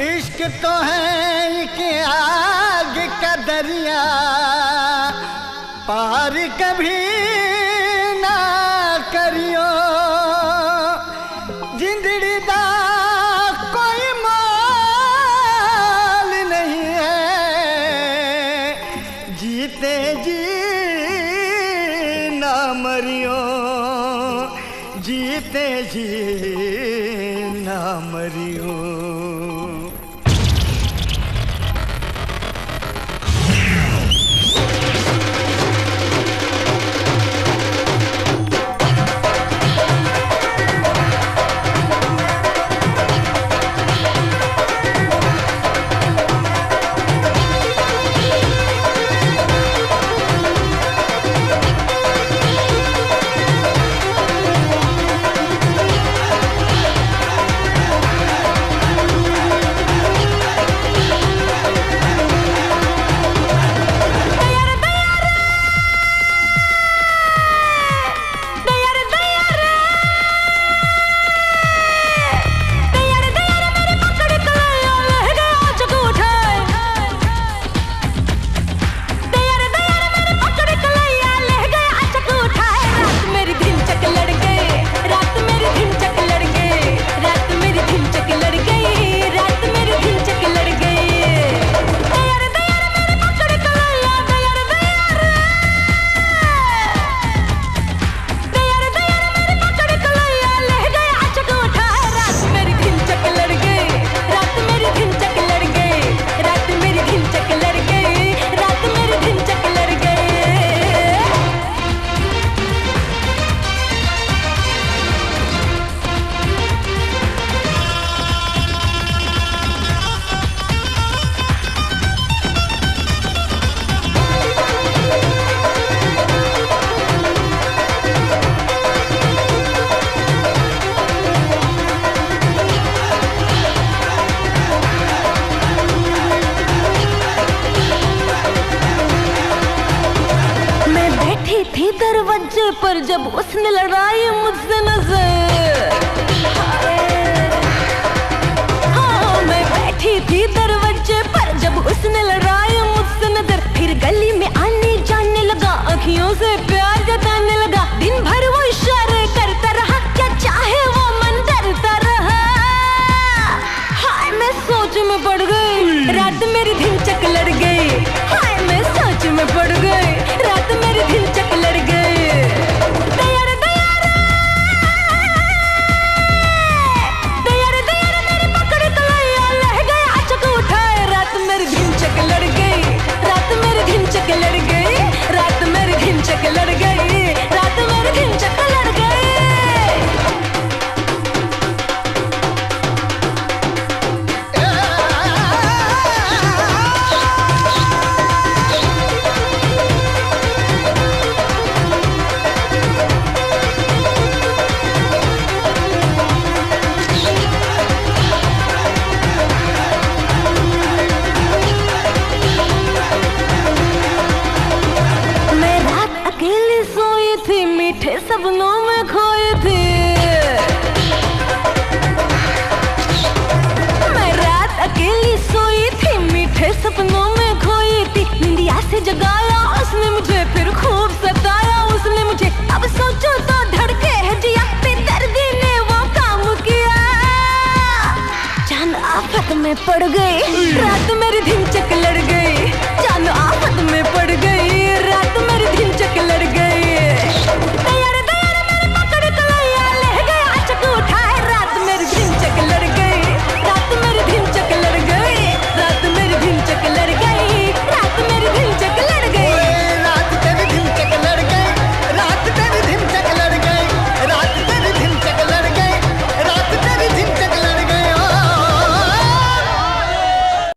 इश्क तो है कि आग का दरिया, पार कभी ना करियो। जिंदड़ी दा कोई माल नहीं है, जीते जी ना मरियो, जीते जी ना मरियो। थी दरवाजे पर जब उसने लड़ाई मुझसे नजर, हाँ मैं बैठी थी दरवाजे पर जब उसने लड़ाई मुझसे नजर। फिर गली में आने जाने लगा, आँखियों से प्यार जताने लगा। दिन भर वो इशारे करता रहा, क्या चाहे वो मन डरता रहा। हाय मैं सोच में पड़ गई, रात मेरी दिन चक लड़ गई। हाय मैं सोच में पड़ गई, रात मेरी दिन चक लड़ गई। दयार दयार दयार दयार मेरी पकड़ कलाइया लह गया, चक उठाए। रात मेरी दिन चक लड़ गई, रात मेरी दिन चक लड़ गई, रात मेरी दिन चक लड़ गई, रात मेरी दिन चक लड़ गई। मीठे सपनों में खोई थी मैं, रात अकेली सोई थी, मीठे सपनों में खोई थी। निंदिया से जगाया उसने मुझे, फिर खूब सताया उसने मुझे। अब सोचो तो धड़के है जिया, बेदर्दी ने वो काम किया। जान आफत में पड़ गई, रात मेरी दिन चक लड़ गई। जान आफत में पड़ गई, रात मेरी दिन चक लड़ गई।